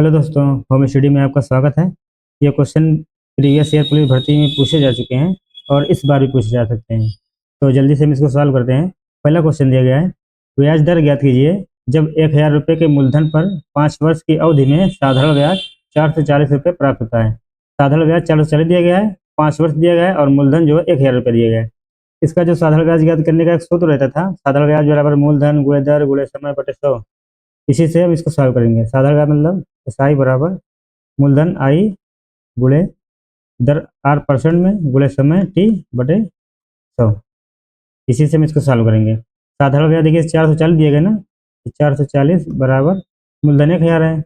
Hello दोस्तों, home study में आपका स्वागत है। ये क्वेश्चन प्रीवियस ईयर पुलिस भर्ती में पूछे जा चुके हैं और इस बार भी पूछे जा सकते हैं। तो जल्दी से हम इसको सॉल्व करते हैं। पहला क्वेश्चन दिया गया है, ब्याज दर ज्ञात कीजिए जब 1,000 रुपये के मूलधन पर 5 वर्ष की अवधि में साधारण ब्याज 440 रुपये प्राप्त होता है। साधारण ब्याज 440 दिया गया है, 5 वर्ष दिया गया है और मूलधन जो है 1,000 रुपये दिया गया है। इसका जो साधारण ब्याज ज्ञात करने का एक सूत्र रहता था, साधारण ब्याज बराबर मूलधन गुणे दर गुणे समय बटे 100। इसी से हम इसको सॉल्व करेंगे। साधारण ब्याज मतलब SI बराबर मूलधन आई गुणे दर R% में गुणे समय T बटे 100। इसी से हम इसको सॉल्व करेंगे। साधारण ब्याज देखिए 440 दिए गए ना, 440 बराबर मूलधन 1,000 है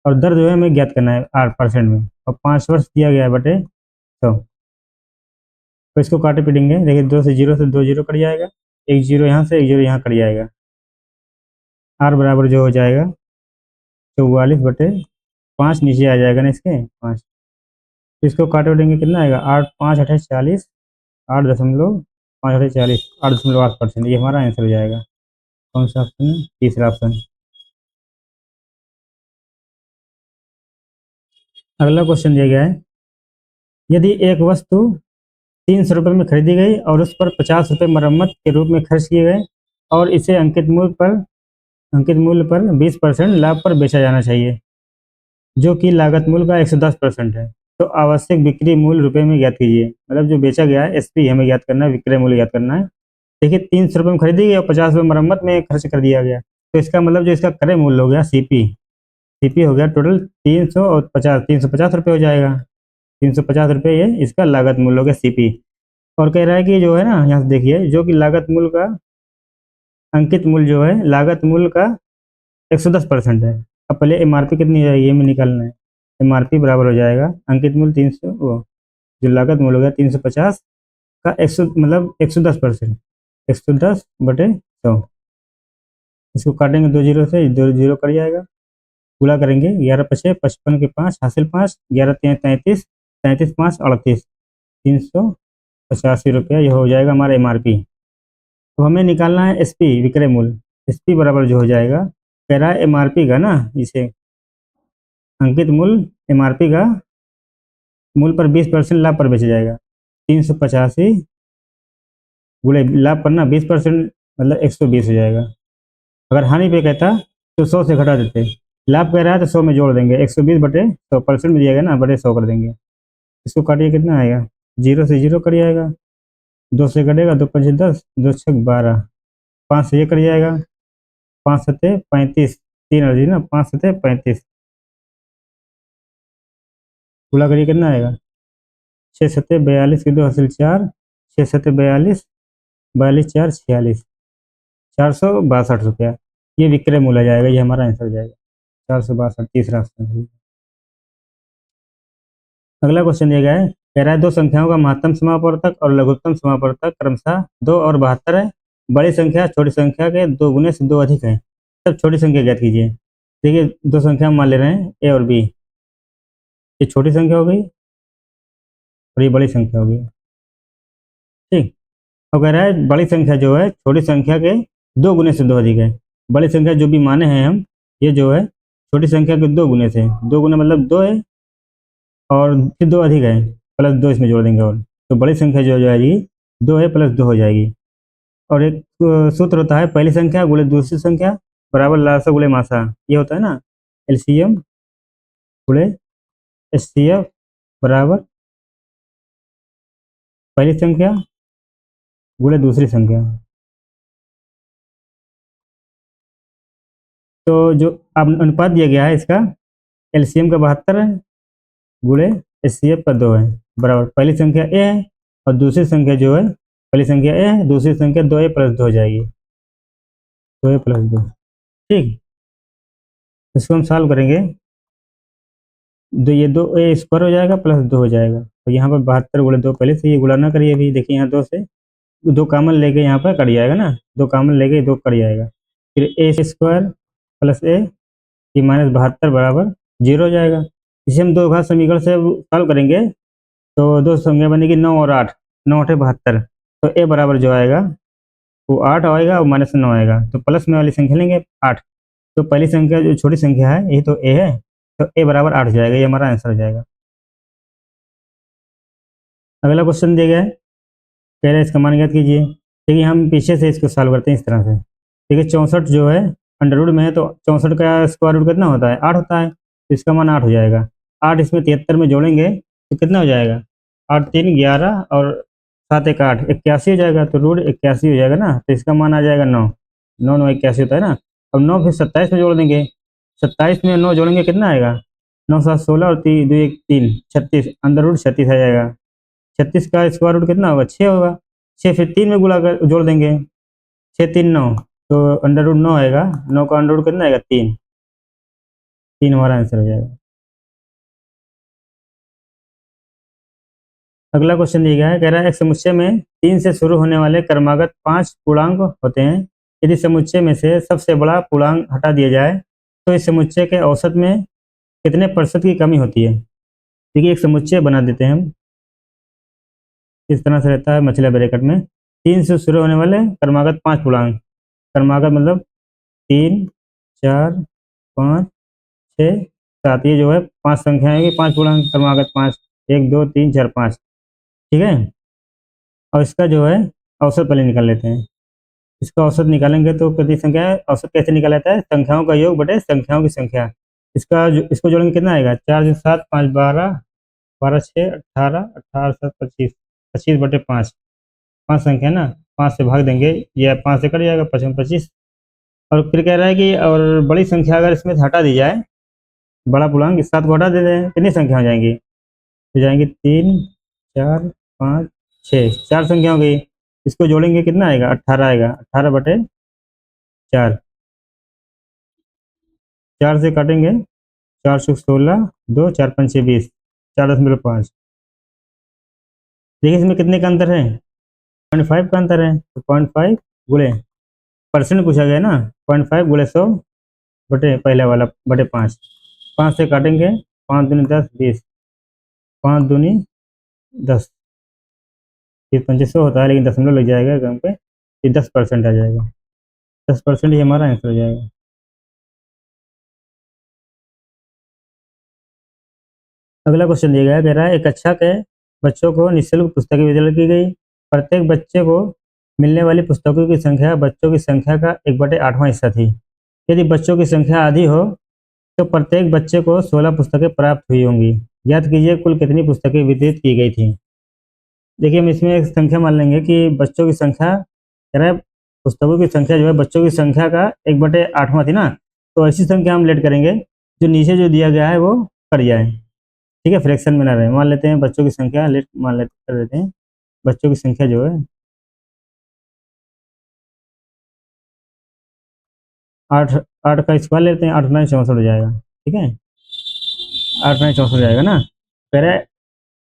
और दर जो है हमें ज्ञात करना है R% में, और 5 वर्ष दिया गया है बटे 100। तो इसको काटे पीटेंगे, देखिए 2 से 0 से 2 0 कट जाएगा, एक 0 यहाँ से एक 0 यहाँ कट जाएगा। R बराबर जो हो जाएगा 44/5, नीचे आ जाएगा ना इसके 5। तो इसको काटे उठेंगे, कितना आएगा 8 5 8 40, 8.5 8.8%, ये हमारा आंसर हो जाएगा। कौन सा ऑप्शन है? तीसरा ऑप्शन। अगला क्वेश्चन दिया गया है, यदि एक वस्तु 300 रुपये में खरीदी गई और उस पर 50 रुपये मरम्मत के रूप में खर्च किए गए और इसे अंकित मूल्य पर 20% लाभ पर बेचा जाना चाहिए, जो कि लागत मूल्य का 110% है, तो आवश्यक बिक्री मूल्य रुपए में ज्ञात कीजिए। मतलब जो बेचा गया है SP हमें ज्ञात करना है, विक्रय मूल्य ज्ञात करना है। देखिए 300 रुपये में खरीदी गई और 50 रुपये मरम्मत में खर्च कर दिया गया, तो इसका मतलब जो इसका क्रय मूल्य हो गया CP हो गया टोटल 350 350 रुपये हो जाएगा। 350 रुपये ये इसका लागत मूल्य हो गया CP। और कह रहा है कि जो है ना, यहाँ से देखिए, जो कि लागत मूल्य का अंकित मूल्य जो है लागत मूल्य का 110% है। अब पहले MRP कितनी जाएगी ये हमें निकालना है। MRP बराबर हो जाएगा अंकित मूल्य 300, जो लागत मूल्य हो गया 350 का 100 मतलब 110%, 110 बटे 100। इसको काटेंगे 2 0 से, 2 0 कट जाएगा, गुणा करेंगे 11 पचे 55 के 5 हासिल 5, 11 3 33, 33 5 38, 385 रुपया, यह हो जाएगा हमारा MRP। तो हमें निकालना है SP विक्रय मूल्य। SP बराबर जो हो जाएगा, कह रहा है MRP का ना, इसे अंकित मूल्य MRP का मूल्य पर 20% लाभ पर बेचा जाएगा। 385 गुणे लाभ पर ना 20% मतलब 120 हो जाएगा। अगर हानि पे कहता तो 100 से घटा देते, लाभ कह रहा है तो 100 में जोड़ देंगे, 120 बटे 100% में दिया गया ना, बटे 100 कर देंगे। इसको काटिए, कितना आएगा, 0 से 0 कट जाएगा, 2 से कटेगा, 2 5 10, 2 6 12, 5 से ये कट जाएगा, 5 सत्ते 35, 3 और 0 ना, 5 सत्ते 35, गुणा करिए कितना आएगा, 6 सत्ते 42 के 2 हासिल 4, 6 सत्ते 42, 42 4 46, 462 रुपया, ये विक्रय मूल्य आ जाएगा, ये हमारा आंसर हो जाएगा 462, तीसरा ऑप्शन है। अगला क्वेश्चन दिया गया है, कह रहा है दो संख्याओं का महत्तम समापवर्तक और लघुत्तम समापवर्तक क्रमशः 2 और 72 है। बड़ी संख्या छोटी संख्या के 2 गुने से 2 अधिक है, तब छोटी संख्या ज्ञात कीजिए। देखिए दो संख्या मान ले रहे हैं A और B, ये छोटी संख्या हो गई और ये बड़ी संख्या हो गई, ठीक। और कह रहा है बड़ी संख्या जो है छोटी संख्या के 2 गुने से 2 अधिक है। बड़ी संख्या जो भी माने हैं हम, ये जो है छोटी संख्या के 2 गुने से, 2 गुना मतलब 2 है और फिर 2 अधिक है, +2 इसमें जोड़ देंगे, और तो बड़ी संख्या जो हो जाएगी 2 है +2 हो जाएगी। और एक सूत्र होता है पहली संख्या गुणे दूसरी संख्या बराबर लासा गुणे मासा, ये होता है ना, LCM गुणे HCF बराबर पहली संख्या गुणे दूसरी संख्या। तो जो अब अनुपात दिया गया है इसका, LCM का 72 है गुणे HCF का 2 है, बराबर पहली संख्या A है और दूसरी संख्या जो है, पहली संख्या A है, दूसरी संख्या 2A + 2 हो जाएगी, 2A + 2, ठीक। इसको हम सॉल्व करेंगे, ये 2A² हो जाएगा +2 हो जाएगा, और यहाँ पर 72 गुणे 2, पहले से ये गुणा ना करिए अभी, देखिए यहाँ 2 से 2 कॉमन लेके यहाँ पर कट जाएगा ना, 2 कॉमन लेके 2 कट जाएगा, फिर A² + A, ये -72 बराबर 0 हो जाएगा। इसे हम दो घात समीकरण से सॉल्व करेंगे तो दो संख्या बनेगी 9 और 8, 9 8 72, तो A बराबर जो आएगा वो 8 आएगा और -9 आएगा, तो प्लस में वाली संख्या लेंगे 8, तो पहली संख्या जो छोटी संख्या है यही तो ए है, तो ए बराबर 8 हो जाएगा, ये हमारा आंसर हो जाएगा। अगला क्वेश्चन दिया गया है, कह रहा है इसका मान ज्ञात कीजिए। देखिए हम पीछे से इसको सॉल्व करते हैं इस तरह से। देखिए 64 जो है अंडर रूट में है, तो 64 का स्क्वायर रूट कितना होता है, 8 होता है, तो इसका मान 8 हो जाएगा। 8 इसमें 73 में जोड़ेंगे तो कितना हो जाएगा, 8 3 11 और 7 1 8 81 हो जाएगा, तो रूट 81 हो जाएगा ना, तो इसका मान आ जाएगा 9। 9 9 81 होता है ना। अब 9 फिर 27 में जोड़ देंगे, 27 में 9 जोड़ेंगे कितना आएगा, 9 7 16 और 3 2 1 3 36, अंदर रूट 36 आ जाएगा। 36 का स्क्वायर रूट कितना होगा, 6 होगा। 6 फिर 3 में गुणा कर जोड़ देंगे, 6 3 9, तो अंडर रूट 9 आएगा। 9 का अंडर रूट कितना आएगा, 3। 3 हमारा आंसर हो जाएगा। अगला क्वेश्चन दिया गया है, कह रहा है एक समुच्चय में 3 से शुरू होने वाले क्रमागत 5 पूर्णांक होते हैं। यदि समुच्चय में से सबसे बड़ा पूर्णांक हटा दिया जाए तो इस समुच्चय के औसत में कितने प्रतिशत की कमी होती है। देखिए एक समुच्चय बना देते हैं हम, इस तरह से रहता है मछलिया ब्रैकेट में। 3 से शुरू होने वाले क्रमागत 5 पूर्णांक, क्रमागत मतलब 3 4 5 6 7, ये जो है 5 संख्याएं हैं, 5 पूर्णांक क्रमागत 5, 1 2 3 4 5, ठीक है। और इसका जो है औसत पहले निकाल लेते हैं। इसका औसत निकालेंगे तो कितनी संख्या है, औसत कैसे निकाला जाता है, संख्याओं का योग बटे संख्याओं की संख्या। इसको जोड़ेंगे कितना आएगा, 4 से 7 5 12, 12 6 18, 18 7 25, 25 बटे 5, 5 संख्या ना, 5 से भाग देंगे, ये 5 से कट जाएगा, 55 25। और फिर कह रहा है कि और बड़ी संख्या अगर इसमें से हटा दी जाए, बड़ा पूर्णांक इस 7 को हटा दे दें, कितनी संख्या हो जाएंगी, हो जाएंगी 3 4 5 6, 4 संख्या हो गई। इसको जोड़ेंगे कितना आएगा, 18 आएगा, 18 बटे 4, 4 से काटेंगे, 4 से 16, 2 4 5 6 20, 4.5। देखिए इसमें कितने का अंतर है, 0.5 का अंतर है, तो 0.5 गुणे परसेंट पूछा गया ना, 0.5 गुणे 100 बटे पहले वाला बटे 5, 5 से काटेंगे, 5 दूनी 10 20, 5 दूनी 10, फिर 2500 होता है, लेकिन दशमलव लग जाएगा गम पे, ये 10% आ जाएगा। 10% ही हमारा आंसर हो जाएगा। अगला क्वेश्चन दिया गया है, कह रहा है एक कक्षा के बच्चों को निःशुल्क पुस्तकें वितरण की गई। प्रत्येक बच्चे को मिलने वाली पुस्तकों की संख्या बच्चों की संख्या का 1/8वां हिस्सा थी। यदि बच्चों की संख्या आधी हो तो प्रत्येक बच्चे को 16 पुस्तकें प्राप्त हुई होंगी। ज्ञात कीजिए कुल कितनी पुस्तकें वितरित की गई थी। देखिए हम इसमें एक संख्या मान लेंगे कि बच्चों की संख्या, कह रहा है पुस्तकों की संख्या जो है बच्चों की संख्या का 1/8वां थी ना, तो ऐसी संख्या हम लेट करेंगे जो नीचे जो दिया गया है वो कट जाए, ठीक है, फ्रैक्शन में ना रहे। मान लेते हैं बच्चों की संख्या लेट मान लेते कर देते हैं, बच्चों की संख्या जो है 8, 8 का स्क्वायर लेते हैं, 8 9 64 हो जाएगा, ठीक है, 8 9 64 हो जाएगा ना। कह रहा है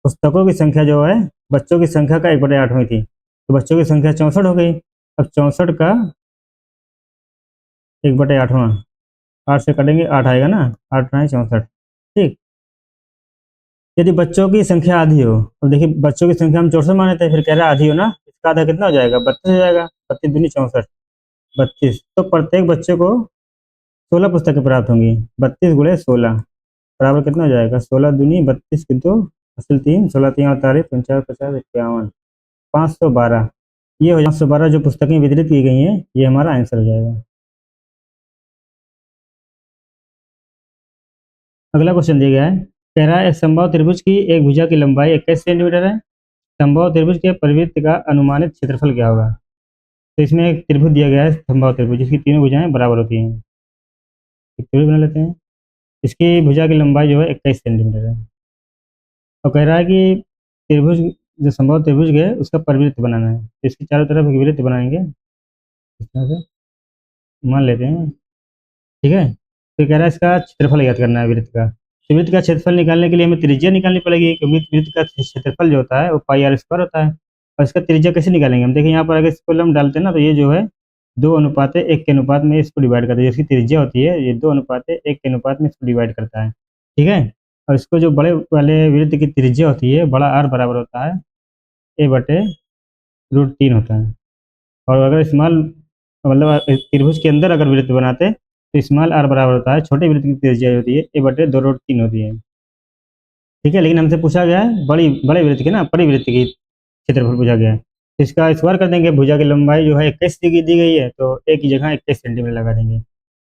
पुस्तकों की संख्या जो है बच्चों की संख्या का 1/8 थी, तो बच्चों की संख्या 64 हो गई। अब 64 का 1/8वां, 8 से कटेंगे 8 आएगा ना, 8 9 64, ठीक। यदि बच्चों की संख्या आधी हो, अब देखिए बच्चों की संख्या हम 64 माने थे, फिर कह रहा है आधी हो ना, इसका आधा कितना हो जाएगा, 32 हो जाएगा, 32 दूनी 64, 32, तो प्रत्येक बच्चे को 16 पुस्तकें प्राप्त होंगी। 32 गुणे 16 बराबर कितना हो जाएगा, 16 दूनी 32 की 2 असल 3, 16 3 48 49 50 51, 512, ये हो जाए 512 जो पुस्तकें वितरित की गई हैं, ये हमारा आंसर हो जाएगा। अगला क्वेश्चन दिया गया है, कह रहा है एक समबाहु त्रिभुज की एक भुजा की लंबाई 21 सेंटीमीटर है। समबाहु त्रिभुज के परिवृत्त का अनुमानित क्षेत्रफल क्या होगा। तो इसमें एक त्रिभुज दिया गया है समबाहु त्रिभुज, जिसकी तीनों भुजाएं बराबर होती हैं। एक त्रिभुज बना लेते हैं, इसकी भुजा की लंबाई जो है 21 सेंटीमीटर है, और कह रहा है कि त्रिभुज जो समबाहु त्रिभुज है उसका परिवृत्त बनाना है, तो इसकी चारों तरफ एक वृत्त बनाएंगे इस तरह से, मान लेते हैं, ठीक है। फिर कह रहा है इसका क्षेत्रफल ज्ञात करना है वृत्त का, तो वृत्त का क्षेत्रफल निकालने के लिए हमें त्रिज्या निकालनी पड़ेगी, क्योंकि वृत्त का क्षेत्रफल जो होता है वो पाई आर स्क्वायर होता है। और इसका त्रिज्या कैसे निकालेंगे, हम देखिए यहाँ पर अगर इसको हम डालते हैं ना, तो ये जो है 2:1 के अनुपात में इसको डिवाइड करता है, जिसकी त्रिज्या होती है ये 2:1 के अनुपात में इसको डिवाइड करता है, ठीक है। और इसको जो बड़े वाले वृत्त की त्रिज्या होती है, बड़ा आर बराबर होता है a/√3 होता है। और अगर स्मॉल मतलब त्रिभुज के अंदर अगर वृत्त बनाते तो स्मॉल आर बराबर होता है, छोटे वृत्त की त्रिज्या होती है ए बटे 2√3 होती है। ठीक है, लेकिन हमसे पूछा गया है बड़े वृत्त की ना, परिवृत्त की क्षेत्रफल पूछा गया है, तो इसका स्क्वायर कर देंगे। भुजा की लंबाई जो है 21 दी गई है, तो ए की जगह 21 सेंटीमीटर लगा देंगे।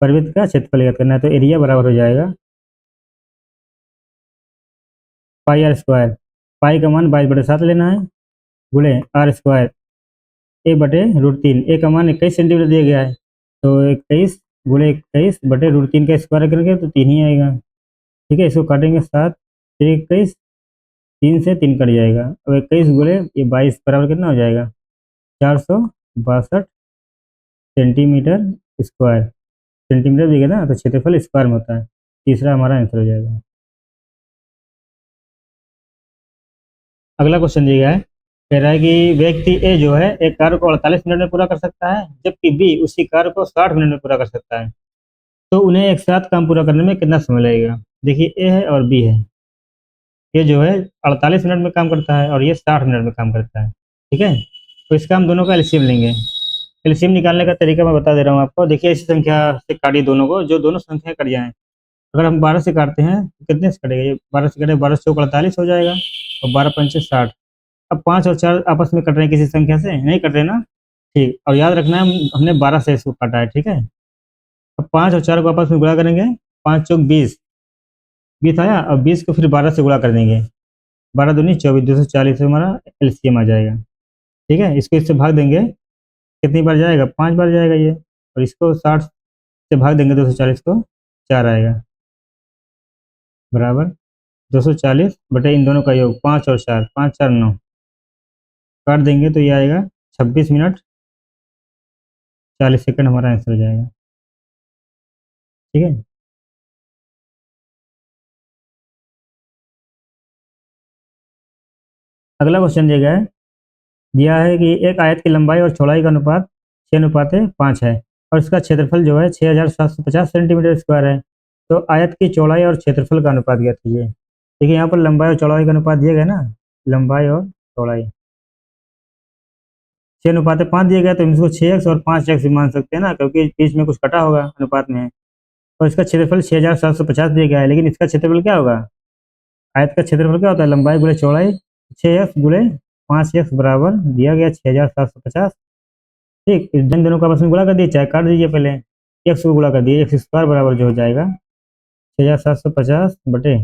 परिवृत्त का क्षेत्रफल ज्ञात करना है, तो एरिया बराबर हो जाएगा पाई आर स्क्वायर। पाई का मान 22/7 लेना है, गुणे आर स्क्वायर ए बटे √3। ए का मान 21 सेंटीमीटर दिया गया है, तो 21 गुणे 21 बटे √3 का स्क्वायर करेंगे तो 3 ही आएगा। ठीक है, इसको काटेंगे 7 3 21, 3 से 3 कट जाएगा। अब 21 गुणे ये 22 बराबर कितना हो जाएगा, 462 सेंटीमीटर स्क्वायर। सेंटीमीटर दिया ना, तो क्षेत्रफल स्क्वायर में होता है। तीसरा हमारा आंसर हो जाएगा। अगला क्वेश्चन दिया गया है, कह रहा है कि व्यक्ति ए जो है एक कार्य को 48 मिनट में पूरा कर सकता है, जबकि बी उसी कार्य को 60 मिनट में पूरा कर सकता है। तो उन्हें एक साथ काम पूरा करने में कितना समय लगेगा। देखिए, ए है और बी है। ये जो है 48 मिनट में काम करता है और ये 60 मिनट में काम करता है। ठीक है, तो इसका हम दोनों का एलसीएम लेंगे। एलसीएम निकालने का तरीका मैं बता दे रहा हूँ आपको। देखिए, इसी संख्या से काटिए दोनों को, जो दोनों संख्या कट जाएं। अगर हम 12 से काटते हैं तो कितने से कटेगा, ये 12 से कटे 12 चौक 48 हो जाएगा, और 12 पंचे 60। अब 5 और 4 आपस में कट रहे हैं, किसी संख्या से नहीं कट रहे ना। ठीक, और याद रखना है हमने 12 से इसको काटा है। ठीक है, अब 5 और 4 को आपस में गुणा करेंगे, 5 चौक 20, 20 आया, और 20 को फिर 12 से गुणा कर देंगे, 12 दूनी 24, 240 हमारा एलसीएम आ जाएगा। ठीक है, इसको इससे भाग देंगे, कितनी बार जाएगा, 5 बार जाएगा ये, और इसको 60 से भाग देंगे 240 को, 4 आएगा, बराबर 240 बटे इन दोनों का योग 5 और 4, 5 4 9, काट देंगे तो ये आएगा 26 मिनट 40 सेकंड, हमारा आंसर हो जाएगा। ठीक है, अगला क्वेश्चन दिया है कि एक आयत की लंबाई और चौड़ाई का अनुपात 6:5 है, और इसका क्षेत्रफल जो है 6750 सेंटीमीटर स्क्वायर है। तो आयत की चौड़ाई और क्षेत्रफल का अनुपात ज्ञात कीजिए। देखिए, यहाँ पर लंबाई और चौड़ाई का अनुपात दिया गया ना, लंबाई और चौड़ाई 6:5 दिया गया, तो हम इसको 6x और 5x भी मान सकते हैं ना, क्योंकि बीच में कुछ कटा होगा अनुपात में। और इसका क्षेत्रफल 6750 दिया गया है, लेकिन इसका क्षेत्रफल क्या होगा, आयत का क्षेत्रफल क्या होता है, लंबाई गुणे चौड़ाई, 6x गुणे 5x बराबर दिया गया 6750। ठीक, इस जन दोनों को आपस में गुणा कर दिए, चाहे काट दीजिए पहले, एक्स को गुणा कर दिए, एक्स स्क्वायर बराबर जो हो जाएगा 6750 बटे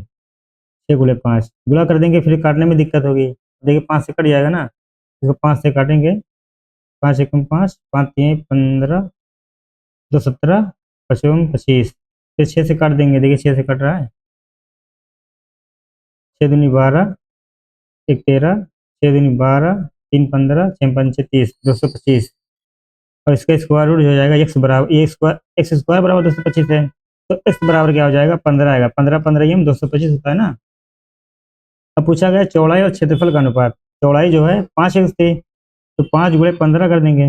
6 गुणे 5, गुणा कर देंगे, फिर काटने में दिक्कत होगी। देखिए, 5 से कट जाएगा ना, इसको 5 से काटेंगे, 5 एकम 5, 5 3 15, 2 17, 5 एवं 25, फिर 6 से काट देंगे। देखिए, 6 से कट रहा है, 6 दूनी 12, 1 13, 6 दूनी 12, 3 15, 6 पंचे 30, 225, और इसका स्क्वायर रूट हो जाएगा एक्स बराबर, ये स्क्वायर एक्स स्क्वायर बराबर 225 है, तो एक्स बराबर क्या हो जाएगा, 15 आएगा। 15 15 ये 225 होता है ना। अब पूछा गया चौड़ाई और क्षेत्रफल का अनुपात। चौड़ाई जो है 5x थी, तो 5 गुणे 15 कर देंगे,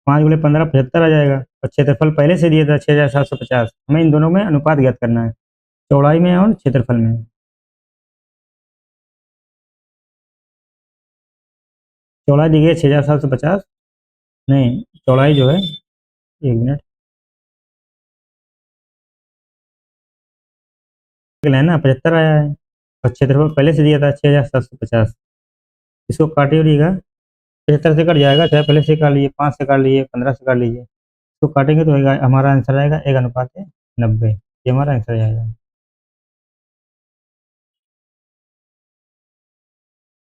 5 गुणे 15 75 आ जाएगा, और क्षेत्रफल पहले से दिया था 6750। हमें इन दोनों में अनुपात ज्ञात करना है, चौड़ाई में और क्षेत्रफल में। चौड़ाई दी गई है 6750, नहीं, चौड़ाई जो है, 1 मिनट है ना, 75 आया है, और क्षेत्रफल पहले से दिया था 6750। इसको काटिएगा, 75 से कट जाएगा, चाहे पहले से काट लीजिए, 5 से काट लीजिए, 15 से काट लीजिए, इसको काटेंगे तो हमारा आंसर आएगा 1:90। ये हमारा आंसर आएगा।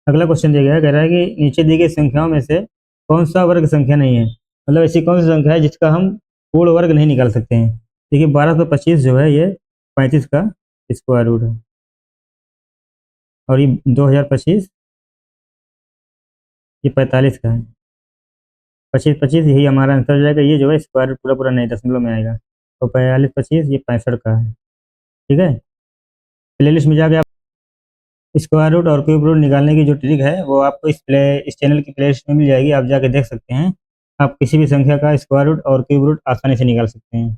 अगला क्वेश्चन दिया गया है, कह रहा है कि नीचे दी गई संख्याओं में से कौन सा वर्ग संख्या नहीं है, मतलब ऐसी कौन सी संख्या है जिसका हम पूर्ण वर्ग नहीं निकाल सकते हैं। देखिए, 1225 जो है ये 35 का स्क्वायर रूट है, और ये 2025 ये 45 का है। 25 25 यही हमारा आंसर हो जाएगा। ये जो है स्क्वायर रूट पूरा पूरा नहीं, दशमलव में आएगा, तो 42 25 ये 65 का है। ठीक है, प्ले लिस्ट में जाके आप स्क्वायर रूट और क्यूब रूट निकालने की जो ट्रिक है वो आपको इस चैनल की प्ले लिस्ट में मिल जाएगी, आप जाके देख सकते हैं। आप किसी भी संख्या का स्क्वायर रूट और क्यूब रूट आसानी से निकाल सकते हैं।